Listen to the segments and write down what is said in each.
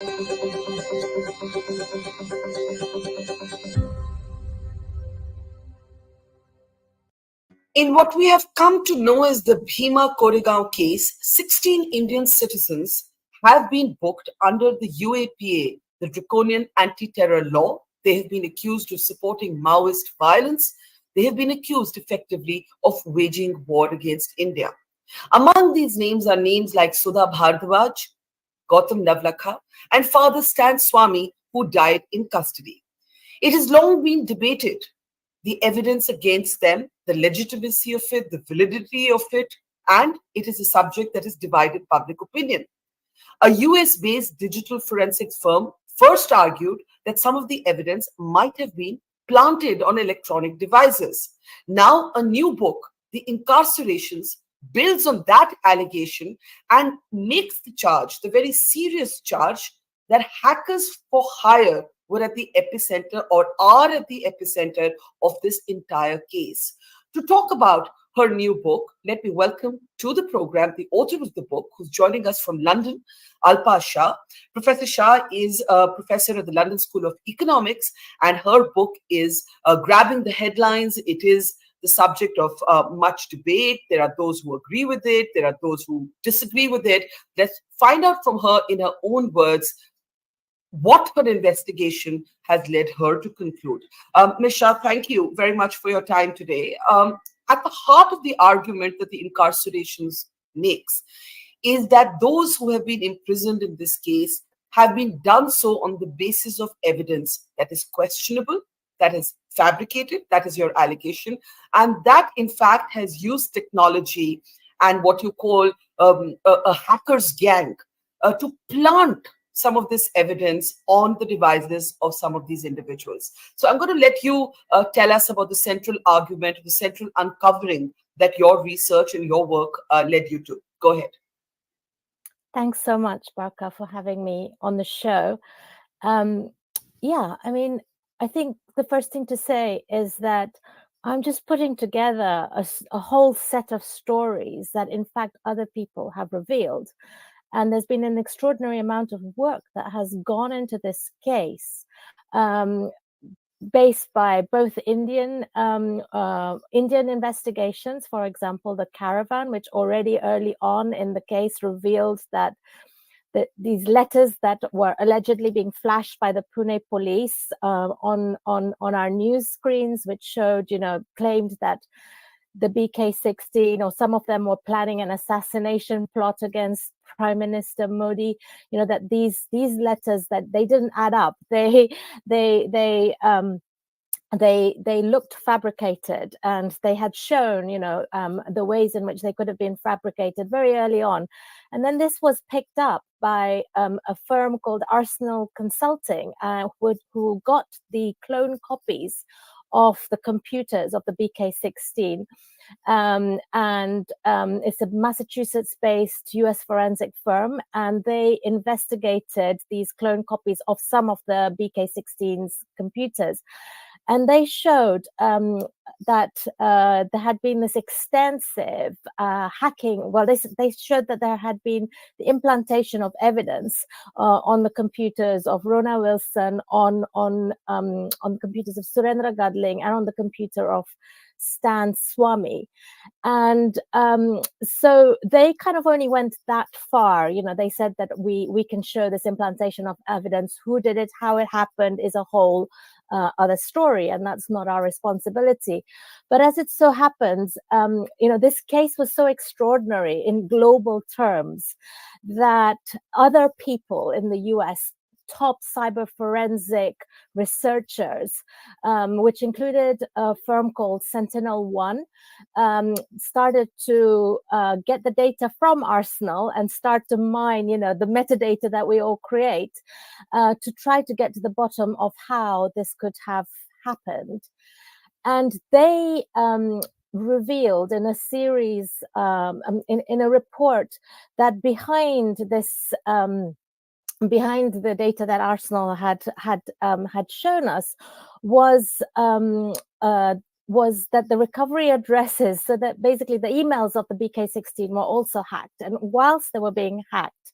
In what we have come to know as the Bhima Koregaon case, 16 Indian citizens have been booked under the UAPA, the draconian anti-terror law. They have been accused of supporting Maoist violence. They have been accused effectively of waging war against India. Among these names are names like Sudha Bharadwaj, Gautam Navlakha, and Father Stan Swamy, who died in custody. It has long been debated, the evidence against them, the legitimacy of it, the validity of it, and it is a subject that has divided public opinion. A US-based digital forensics firm first argued that some of the evidence might have been planted on electronic devices. Now, a new book, The Incarcerations, builds on that allegation and makes the charge, the very serious charge, that hackers for hire were at the epicenter or are at the epicenter of this entire case. To talk about her new book, let me welcome to the program the author of the book, who's joining us from London, Alpa Shah. Professor Shah is a professor at the London School of Economics, and her book is grabbing the headlines. It is the subject of much debate. There are those who agree with it. There are those who disagree with it. Let's find out from her in her own words what her investigation has led her to conclude. Ms. Shah, thank you very much for your time today. At the heart of the argument that the Incarcerations makes is that those who have been imprisoned in this case have been done so on the basis of evidence that is questionable, that is fabricated, that is your allegation, and that in fact has used technology and what you call a hacker's gang to plant some of this evidence on the devices of some of these individuals. So I'm going to let you tell us about the central argument, the central uncovering that your research and your work led you to. Go ahead. Thanks so much, Barka, for having me on the show. Yeah, I mean, I think the first thing to say is that I'm just putting together a whole set of stories that, in fact, other people have revealed. And there's been an extraordinary amount of work that has gone into this case, based by both Indian investigations. For example, the Caravan, which already early on in the case revealed that these letters that were allegedly being flashed by the Pune Police on our news screens, which showed, claimed that the BK-16 or some of them were planning an assassination plot against Prime Minister Modi. That these letters, that they didn't add up. They looked fabricated, and they had shown, the ways in which they could have been fabricated very early on. And then this was picked up by a firm called Arsenal Consulting, who got the clone copies of the computers of the BK-16. It's a Massachusetts-based US forensic firm, and they investigated these clone copies of some of the BK-16's computers. And they showed that there had been this extensive hacking. Well, they showed that there had been the implantation of evidence on the computers of Rona Wilson, on the computers of Surendra Gadling, and on the computer of Stan Swamy. And so they kind of only went that far. They said that we can show this implantation of evidence. Who did it, how it happened is a whole other story, and that's not our responsibility. But as it so happens, this case was so extraordinary in global terms that other people in the US, top cyber forensic researchers, which included a firm called Sentinel-1, started to get the data from Arsenal and start to mine, the metadata that we all create, to try to get to the bottom of how this could have happened. And they revealed in a series, in a report, that behind this behind the data that Arsenal had shown us was that the recovery addresses, so that basically the emails of the BK-16 were also hacked. And whilst they were being hacked,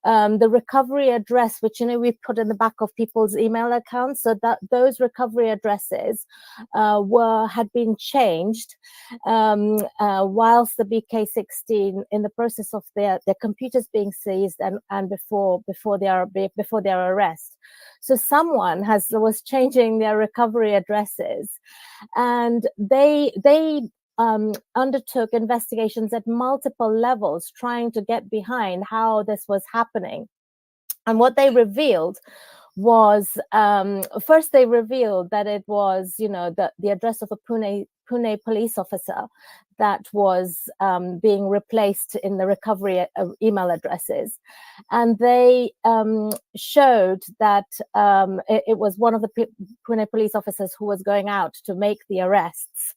the recovery address, which we put in the back of people's email accounts, so that those recovery addresses had been changed whilst the BK16 in the process of their computers being seized and before their arrest. So someone was changing their recovery addresses, and they undertook investigations at multiple levels, trying to get behind how this was happening. And what they revealed was, first they revealed that it was, the address of a Pune police officer that was being replaced in the recovery email addresses. And they showed that it was one of the Pune police officers who was going out to make the arrests.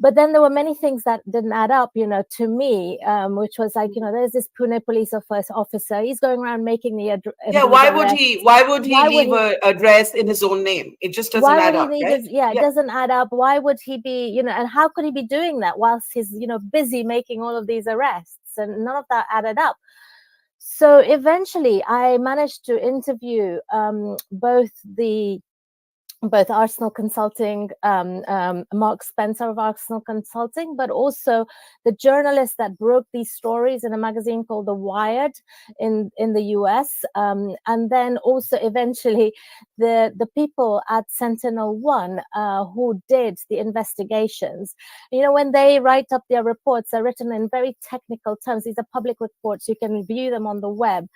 But then there were many things that didn't add up, to me, which was like, there's this Pune police officer. He's going around making the address. Yeah, why would he leave an address in his own name? It just doesn't add up, right? It doesn't add up. Why would he be, and how could he be doing that whilst he's, busy making all of these arrests? And none of that added up. So eventually I managed to interview both Arsenal Consulting, Mark Spencer of Arsenal Consulting, but also the journalist that broke these stories in a magazine called The Wired in the US. And then also eventually the people at Sentinel-1 who did the investigations. When they write up their reports, they're written in very technical terms. These are public reports. You can view them on the web.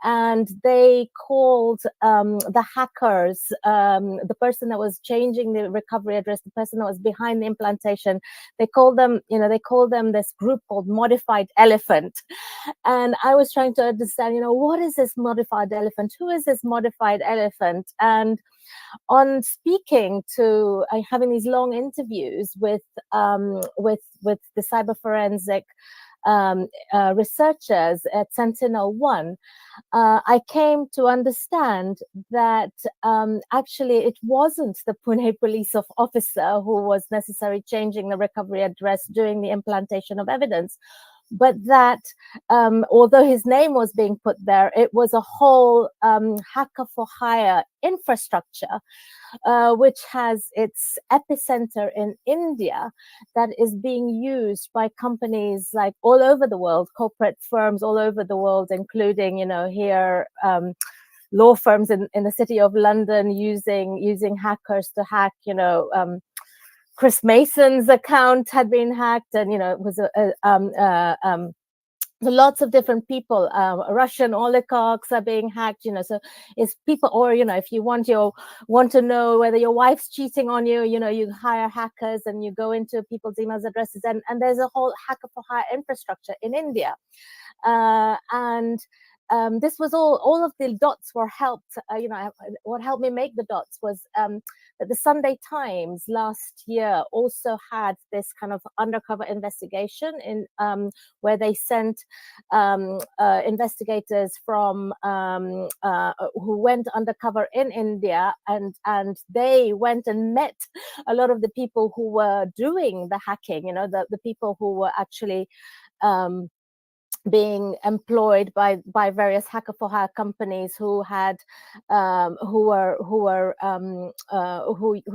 And they called the hackers, the person that was changing the recovery address, the person that was behind the implantation, they called them this group called Modified Elephant. And I was trying to understand, what is this Modified Elephant? Who is this Modified Elephant? And on speaking to, having these long interviews with the cyber forensic researchers at Sentinel-1, I came to understand that actually it wasn't the Pune police officer who was necessarily changing the recovery address during the implantation of evidence, but that although his name was being put there, it was a whole hacker for hire infrastructure, which has its epicenter in India, that is being used by companies like all over the world, corporate firms all over the world, including, here, law firms in the city of London using hackers to hack, Chris Mason's account had been hacked, and it was lots of different people. Russian oligarchs are being hacked. So it's people, or if you want to know whether your wife's cheating on you, you hire hackers and you go into people's email addresses, and there's a whole hacker for hire infrastructure in India, and this was all of the dots were helped. What helped me make the dots was that the Sunday Times last year also had this kind of undercover investigation in where they sent investigators from who went undercover in India, and they went and met a lot of the people who were doing the hacking. The people who were actually being employed by various hacker for hire companies who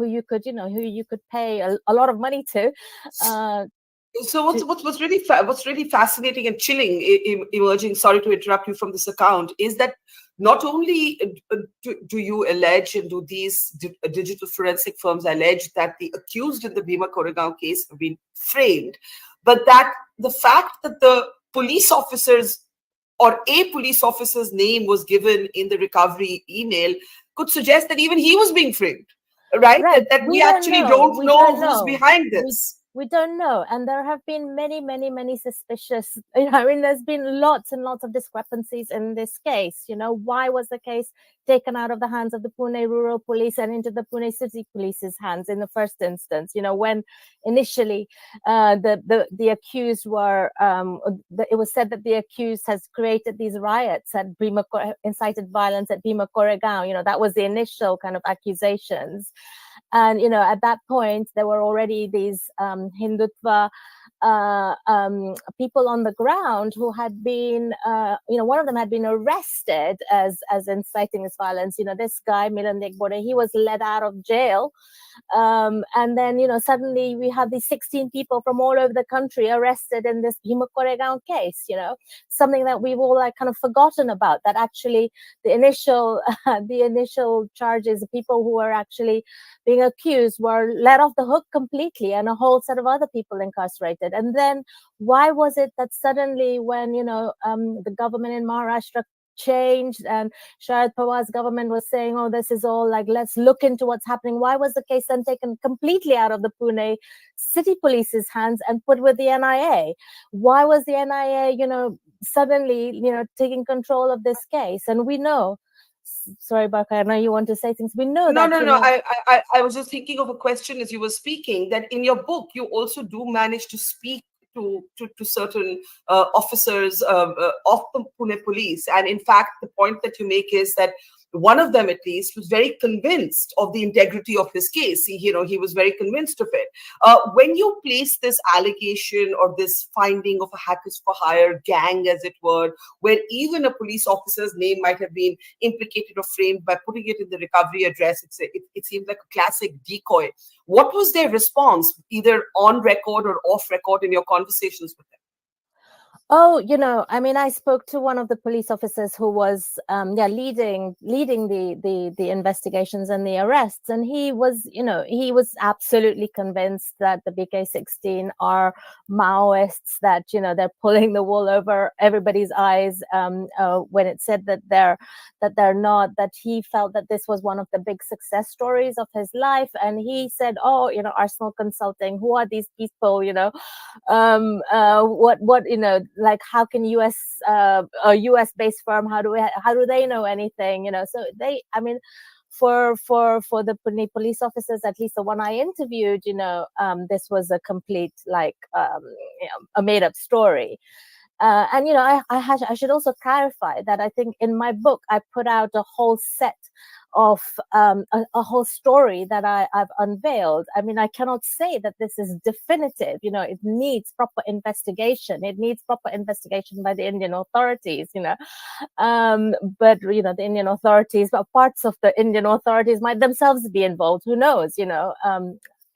you could pay a lot of money to. So what's really fascinating and chilling emerging, sorry to interrupt you, from this account is that not only do you allege, and do these digital forensic firms allege, that the accused in the Bhima Koregaon case have been framed, but that the fact that the police officers or a police officer's name was given in the recovery email could suggest that even he was being framed, right? That we actually don't know who's behind this. We don't know. And there have been many, many, many suspicious, there's been lots and lots of discrepancies in this case. Why was the case taken out of the hands of the Pune Rural Police and into the Pune City Police's hands in the first instance? When initially the accused were, it was said that the accused has created these riots at incited violence at Bhima Koregaon. That was the initial kind of accusations. And, at that point, there were already these Hindutva people on the ground who had been, one of them had been arrested as inciting this violence. This guy, Milan Degbode, he was let out of jail. And then, suddenly we have these 16 people from all over the country arrested in this Bhima Koregaon case, something that we've all kind of forgotten about, that actually the initial charges, the people who were actually being accused were let off the hook completely, and a whole set of other people incarcerated. And then why was it that suddenly when, the government in Maharashtra changed and Sharad Pawar's government was saying, oh, this is all like, let's look into what's happening, why was the case then taken completely out of the Pune city police's hands and put with the NIA? Why was the NIA, suddenly, taking control of this case? And we know, sorry, Barka, I know you want to say things. We know No, that, no, no. I was just thinking of a question as you were speaking, that in your book, you also do manage to speak to certain officers of the Pune Police. And in fact, the point that you make is that one of them, at least, was very convinced of the integrity of his case. He was very convinced of it. When you place this allegation or this finding of a hackers for hire gang, as it were, where even a police officer's name might have been implicated or framed by putting it in the recovery address, it seems like a classic decoy. What was their response, either on record or off record, in your conversations with them? Oh, I spoke to one of the police officers who was, leading the investigations and the arrests, and he was absolutely convinced that the BK-16 are Maoists, that they're pulling the wool over everybody's eyes. When it said that they're not, that he felt that this was one of the big success stories of his life, and he said, "Oh, Arsenal Consulting, who are these people? What like, how can a US based firm, how do they know anything?" So for the Pune police officers, at least the one I interviewed, this was a complete, a made up story. And I should also clarify that I think in my book I put out a whole set of a whole story that I've unveiled. I cannot say that this is definitive. It needs proper investigation. It needs proper investigation by the Indian authorities. But the Indian authorities, but parts of the Indian authorities might themselves be involved. Who knows?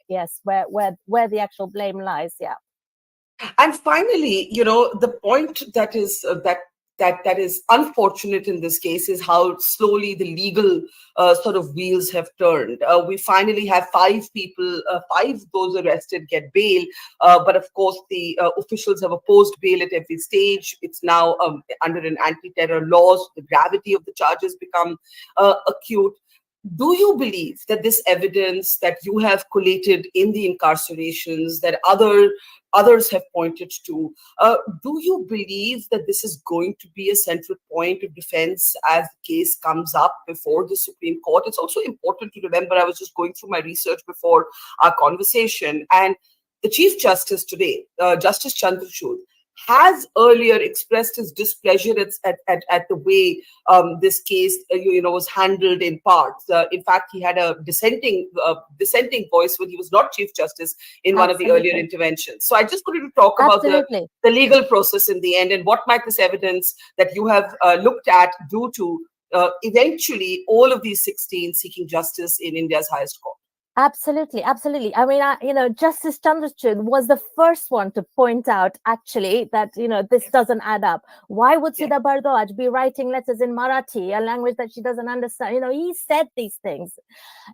Yes, where the actual blame lies. Yeah. And finally, the point that is that is unfortunate in this case is how slowly the legal sort of wheels have turned. We finally have five those arrested get bail, but of course the officials have opposed bail at every stage. It's now under an anti-terror law, so the gravity of the charges become acute. Do you believe that this evidence that you have collated in the incarcerations, that others have pointed to, do you believe that this is going to be a central point of defense as the case comes up before the Supreme Court? It's also important to remember, I was just going through my research before our conversation, and the Chief Justice today, Justice Chandrachud, has earlier expressed his displeasure at the way this case was handled in parts. In fact, he had a dissenting voice when he was not Chief Justice in one of the earlier interventions. So I just wanted to talk about the legal process in the end, and what might this evidence that you have looked at do to eventually all of these 16 seeking justice in India's highest court. Absolutely. Justice Chandrachud was the first one to point out, actually, that, this doesn't add up. Why would Sudha Bharadwaj be writing letters in Marathi, a language that she doesn't understand? He said these things.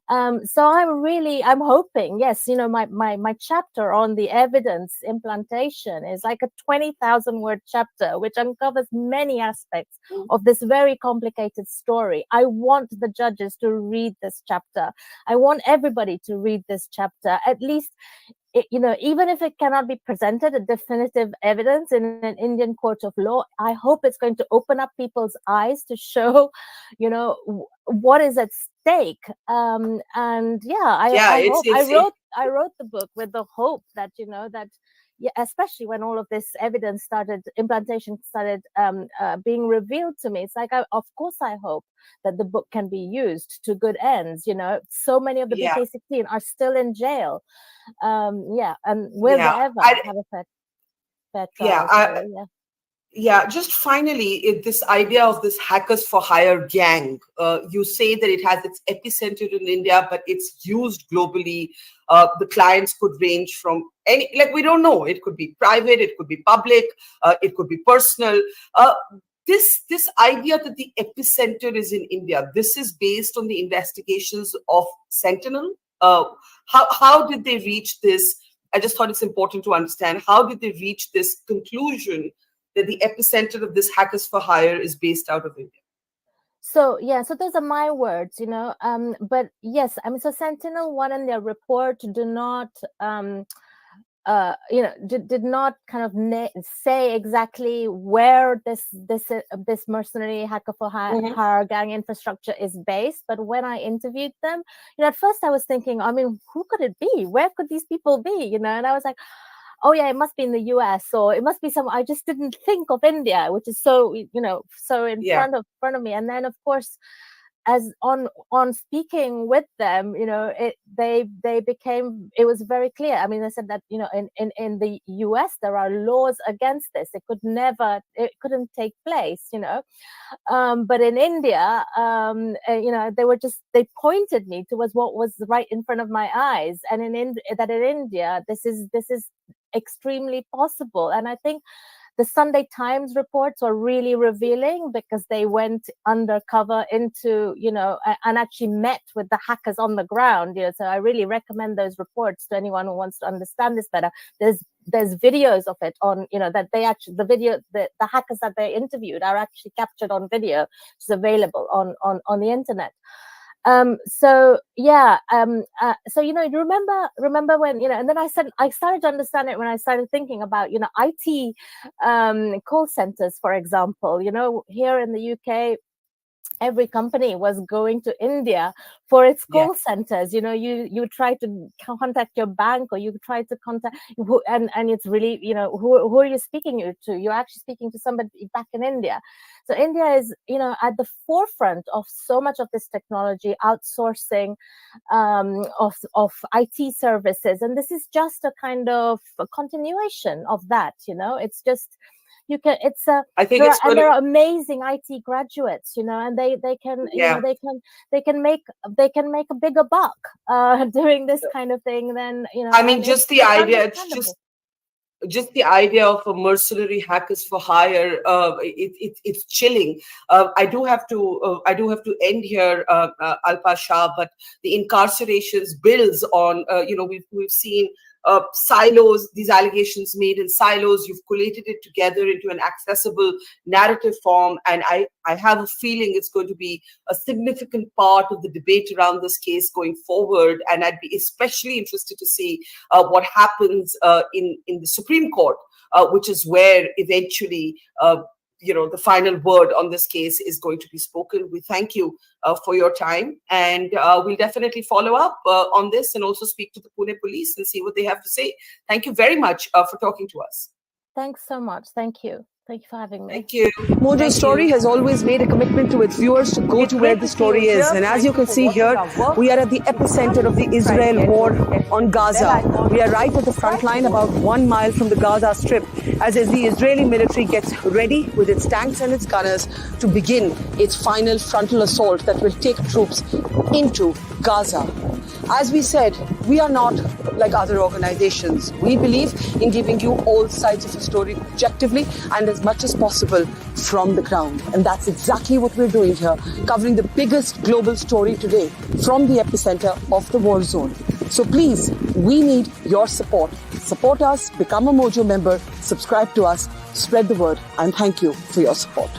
So I'm hoping, yes, my chapter on the evidence implantation is like a 20,000 word chapter, which uncovers many aspects of this very complicated story. I want the judges to read this chapter. I want everybody to read this chapter, at least, even if it cannot be presented as definitive evidence in an Indian court of law. I hope it's going to open up people's eyes to show, what is at stake. I wrote the book with the hope that, especially when all of this implantation started being revealed to me, it's like, of course I hope that the book can be used to good ends. So many of the BK-16 are still in jail. And will they ever have effect? fair Yeah, trial. yeah, just finally, this idea of this hackers for hire gang, you say that it has its epicenter in India, but it's used globally. The clients could range from any, like, we don't know. It could be private, it could be public, it could be personal. Uh, this idea that the epicenter is in India, this is based on the investigations of Sentinel. How did they reach this? I just thought it's important to understand, how did they reach this conclusion that the epicenter of this hackers for hire is based out of India? So those are my words, but yes, I mean, so Sentinel-1 in their report do not did not kind of say exactly where this mercenary hacker for hire gang infrastructure is based. But when I interviewed them, at first I was thinking, I mean, who could it be? Where could these people be? And I was like, oh yeah, it must be in the US, or it must be some. I just didn't think of India, which is so so in front of me. And then of course, as on speaking with them, they became, it was very clear. I mean, they said that in the US there are laws against this. It couldn't take place. But in India, they pointed me towards what was right in front of my eyes, and in India this is extremely possible. And I think the Sunday Times reports are really revealing, because they went undercover into, and actually met with the hackers on the ground. So I really recommend those reports to anyone who wants to understand this better. There's videos of it on, that they actually, the hackers that they interviewed are actually captured on video, which is available on the internet. So remember when, and then I started to understand it when I started thinking about, IT call centers, for example. Here in the UK, every company was going to India for its call centers. You try to contact your bank, or you try to contact and it's really, who are you speaking to? You're actually speaking to somebody back in India. So India is, at the forefront of so much of this technology, outsourcing of IT services, and this is just a kind of a continuation of that. It's just, I think there are amazing IT graduates, and they can they can make a bigger buck doing this kind of thing than, I mean, just the idea, just the idea of a mercenary hackers for hire, it's chilling. I do have to end here, Alpa Shah, but the Incarcerations builds on, we've seen silos, these allegations made in silos. You've collated it together into an accessible narrative form, and I have a feeling it's going to be a significant part of the debate around this case going forward. And I'd be especially interested to see what happens in the Supreme Court, which is where eventually the final word on this case is going to be spoken. We thank you for your time, and we'll definitely follow up on this, and also speak to the Pune Police and see what they have to say. Thank you very much for talking to us. Thanks so much. Thank you. Thank you for having me. Thank you. Mojo Story has always made a commitment to its viewers to go to where the story is. And as you can see here, we are at the epicenter of the Israel war on Gaza. We are right at the front line, about 1 mile from the Gaza Strip, as the Israeli military gets ready with its tanks and its gunners to begin its final frontal assault that will take troops into Gaza. As we said, we are not like other organizations. We believe in giving you all sides of a story objectively and as much as possible from the ground. And that's exactly what we're doing here, covering the biggest global story today from the epicenter of the war zone. So please, we need your support. Support us, become a Mojo member, subscribe to us, spread the word, and thank you for your support.